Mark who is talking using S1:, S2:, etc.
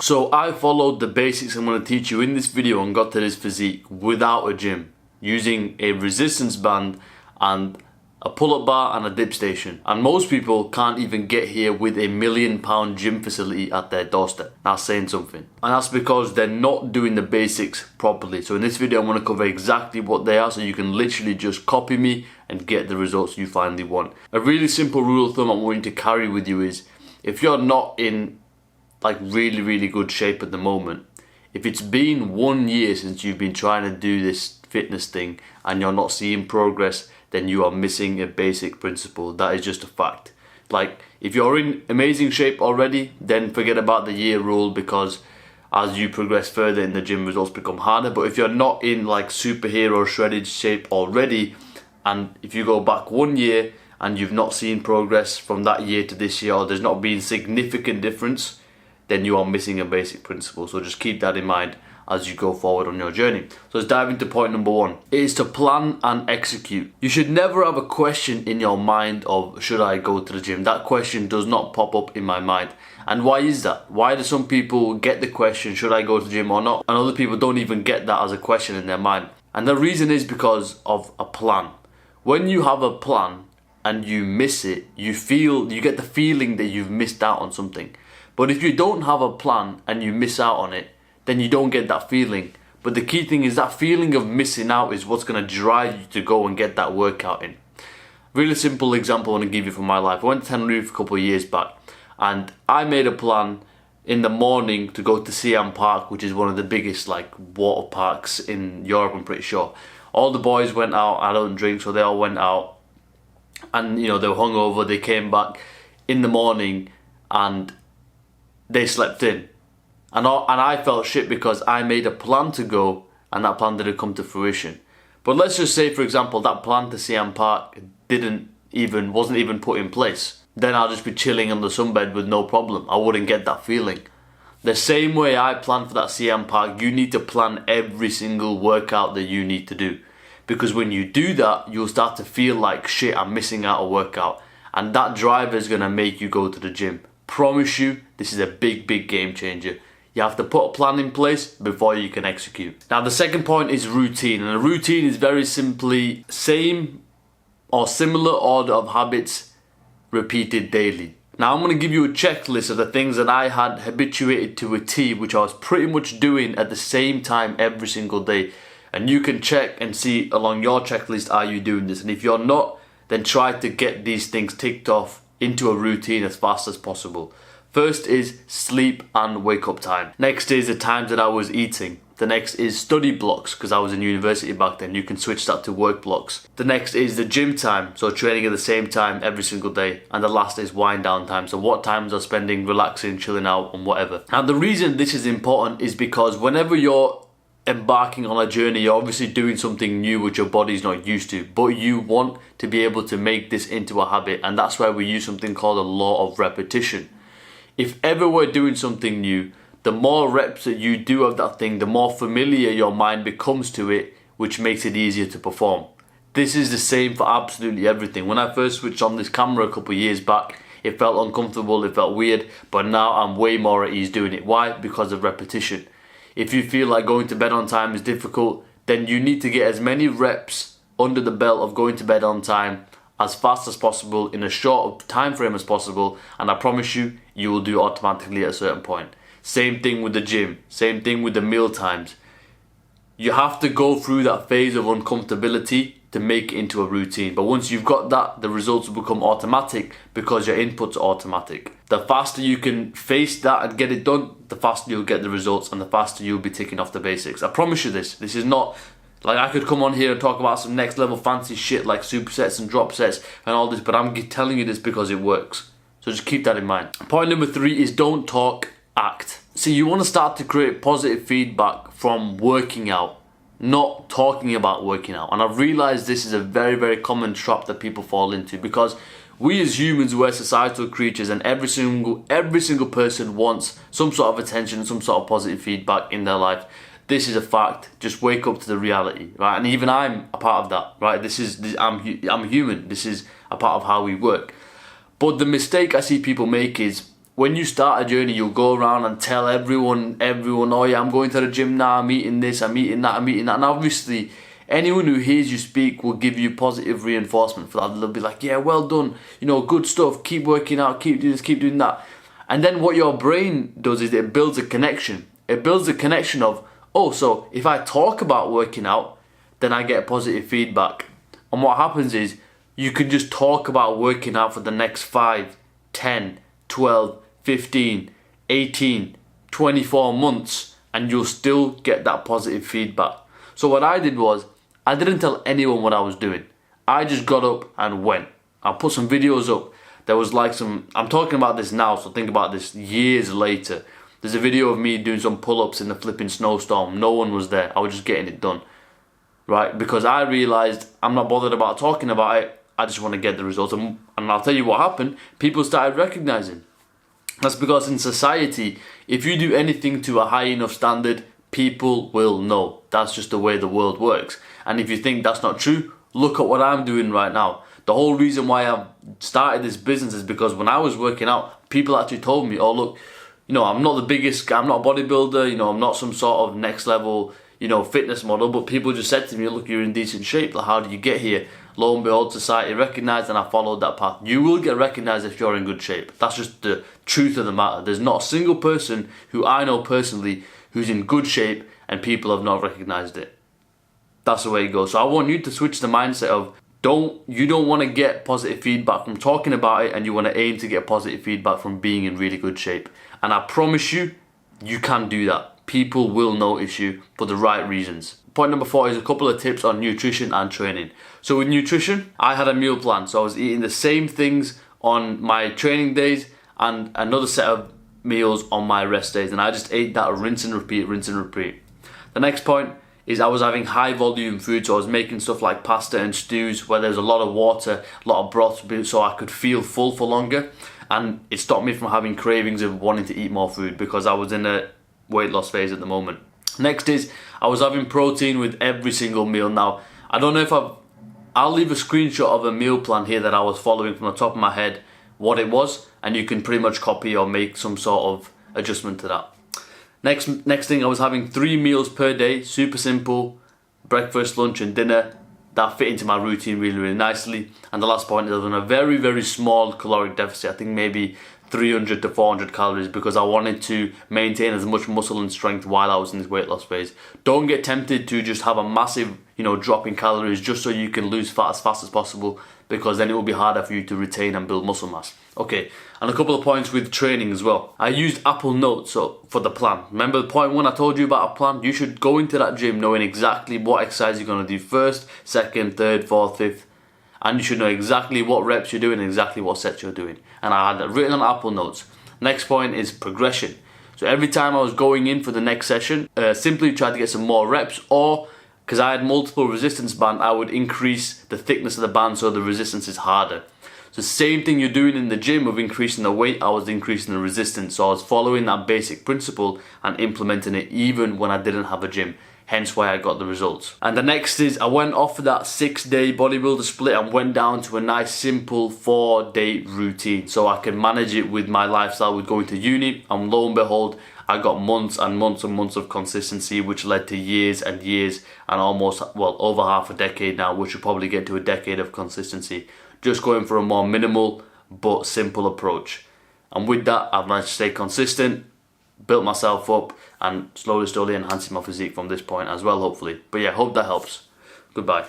S1: So I followed the basics I'm going to teach you in this video and got to this physique without a gym, using a resistance band and a pull-up bar and a dip station. And most people can't even get here with a £1 million gym facility at their doorstep. That's saying something. And that's because they're not doing the basics properly. So in this video I'm going to cover exactly what they are, so you can literally just copy me and get the results you finally want. A really simple rule of thumb I want you to carry with you is, if you're not in like really good shape at the moment, if it's been 1 year since you've been trying to do this fitness thing and you're not seeing progress, then you are missing a basic principle. That is just a fact. Like, if you're in amazing shape already, then forget about the year rule, because as you progress further in the gym, results become harder. But if you're not in like superhero shredded shape already, and if you go back 1 year and you've not seen progress from that year to this year, or there's not been significant difference, then you are missing a basic principle. So just keep that in mind as you go forward on your journey. So let's dive into point number 1. It is to plan and execute. You should never have a question in your mind of, should I go to the gym? That question does not pop up in my mind. And why is that? Why do some people get the question, should I go to the gym or not? And other people don't even get that as a question in their mind. And the reason is because of a plan. When you have a plan and you miss it, you get the feeling that you've missed out on something. But if you don't have a plan and you miss out on it, then you don't get that feeling. But the key thing is, that feeling of missing out is what's going to drive you to go and get that workout in. Really simple example I want to give you from my life. I went to Tenerife a couple of years back, and I made a plan in the morning to go to Siam Park, which is one of the biggest like water parks in Europe, I'm pretty sure. All the boys went out. I don't drink, so they all went out, and you know, they were hungover. They came back in the morning and they slept in. And I felt shit because I made a plan to go and that plan didn't come to fruition. But let's just say, for example, that plan to Siam Park wasn't even put in place. Then I'll just be chilling on the sunbed with no problem. I wouldn't get that feeling. The same way I planned for that Siam Park, you need to plan every single workout that you need to do. Because when you do that, you'll start to feel like, shit, I'm missing out a workout. And that driver is going to make you go to the gym. Promise you, this is a big game changer. You have to put a plan in place before you can execute. Now the second point is routine, and a routine is very simply same or similar order of habits repeated daily. Now I'm going to give you a checklist of the things that I had habituated to a T, which I was pretty much doing at the same time every single day. And you can check and see along your checklist, are you doing this? And if you're not, then try to get these things ticked off into a routine as fast as possible. First is sleep and wake up time. Next is the times that I was eating. The next is study blocks, because I was in university back then. You can switch that to work blocks. The next is the gym time, so training at the same time every single day. And the last is wind down time, so what times are spending relaxing, chilling out and whatever. Now the reason this is important is because whenever you're embarking on a journey, you're obviously doing something new which your body's not used to, but you want to be able to make this into a habit, and that's why we use something called a law of repetition. If ever we're doing something new, the more reps that you do of that thing, the more familiar your mind becomes to it, which makes it easier to perform. This is the same for absolutely everything. When I first switched on this camera a couple of years back, it felt uncomfortable, it felt weird, but now I'm way more at ease doing it. Why? Because of repetition. If you feel like going to bed on time is difficult, then you need to get as many reps under the belt of going to bed on time as fast as possible in a short time frame as possible, and I promise you, you will do automatically at a certain point. Same thing with the gym, same thing with the meal times. You have to go through that phase of uncomfortability to make it into a routine, but once you've got that, the results will become automatic because your inputs are automatic. The faster you can face that and get it done, the faster you'll get the results and the faster you'll be ticking off the basics. I promise you this. This is not like I could come on here and talk about some next level fancy shit like supersets and drop sets and all this, but I'm telling you this because it works. So just keep that in mind. Point number 3 is don't talk, act. See, you want to start to create positive feedback from working out, not talking about working out. And I've realized this is a very common trap that people fall into, because we as humans, we're societal creatures, and every single person wants some sort of attention, some sort of positive feedback in their life. This is a fact. Just wake up to the reality, right? And even I'm a part of that, right? I'm human. This is a part of how we work. But the mistake I see people make is when you start a journey, you'll go around and tell everyone, oh yeah, I'm going to the gym now, I'm eating this, I'm eating that, I'm eating that. And obviously, anyone who hears you speak will give you positive reinforcement for that. They'll be like, yeah, well done, you know, good stuff, keep working out, keep doing this, keep doing that. And then what your brain does is it builds a connection. It builds a connection of, oh, so if I talk about working out, then I get positive feedback. And what happens is, you can just talk about working out for the next 5, 10, 12, 15, 18, 24 months, and you'll still get that positive feedback. So what I did was, I didn't tell anyone what I was doing. I just got up and went. I put some videos up. There was like I'm talking about this now, so think about this years later. There's a video of me doing some pull-ups in the flipping snowstorm. No one was there. I was just getting it done. Right? Because I realised I'm not bothered about talking about it. I just want to get the results. And I'll tell you what happened. People started recognising. That's because in society, if you do anything to a high enough standard, people will know. That's just the way the world works. And if you think that's not true, look at what I'm doing right now. The whole reason why I've started this business is because when I was working out, people actually told me, oh look, you know, I'm not the biggest guy, I'm not a bodybuilder, you know, I'm not some sort of next level, you know, fitness model, but people just said to me, look, you're in decent shape, like, how did you get here? Lo and behold, society recognised, and I followed that path. You will get recognised if you're in good shape. That's just the truth of the matter. There's not a single person who I know personally who's in good shape and people have not recognised it. That's the way it goes. So I want you to switch the mindset of, you don't want to get positive feedback from talking about it, and you want to aim to get positive feedback from being in really good shape. And I promise you, you can do that. People will notice you for the right reasons. Point number 4 is a couple of tips on nutrition and training. So with nutrition, I had a meal plan. So I was eating the same things on my training days and another set of meals on my rest days. And I just ate that rinse and repeat, rinse and repeat. The next point is I was having high volume food. So I was making stuff like pasta and stews where there's a lot of water, a lot of broth, so I could feel full for longer. And it stopped me from having cravings of wanting to eat more food because I was in a weight loss phase at the moment. Next is I was having protein with every single meal. Now, I don't know if I'll leave a screenshot of a meal plan here that I was following from the top of my head, what it was, and you can pretty much copy or make some sort of adjustment to that. Next thing, I was having 3 meals per day, super simple, breakfast, lunch and dinner. That fit into my routine really, really nicely. And the last point is I was on a very, very small caloric deficit. I think maybe 300 to 400 calories because I wanted to maintain as much muscle and strength while I was in this weight loss phase. Don't get tempted to just have a massive, drop in calories just so you can lose fat as fast as possible, because then it will be harder for you to retain and build muscle mass. Okay, and a couple of points with training as well. I used Apple Notes for the plan. Remember the point 1 I told you about a plan? You should go into that gym knowing exactly what exercise you're going to do first, second, third, fourth, fifth. And you should know exactly what reps you're doing and exactly what sets you're doing. And I had that written on Apple Notes. Next point is progression. So every time I was going in for the next session, simply try to get some more reps, or because I had multiple resistance bands, I would increase the thickness of the band so the resistance is harder. So same thing you're doing in the gym of increasing the weight, I was increasing the resistance. So I was following that basic principle and implementing it even when I didn't have a gym. Hence why I got the results. And the next is I went off of that 6-day bodybuilder split and went down to a nice simple 4-day routine so I can manage it with my lifestyle with going to uni. And lo and behold, I got months and months and months of consistency, which led to years and years and almost, over half a decade now, which will probably get to a decade of consistency. Just going for a more minimal but simple approach. And with that, I've managed to stay consistent, built myself up, and slowly enhancing my physique from this point as well, hopefully. But yeah, hope that helps. Goodbye.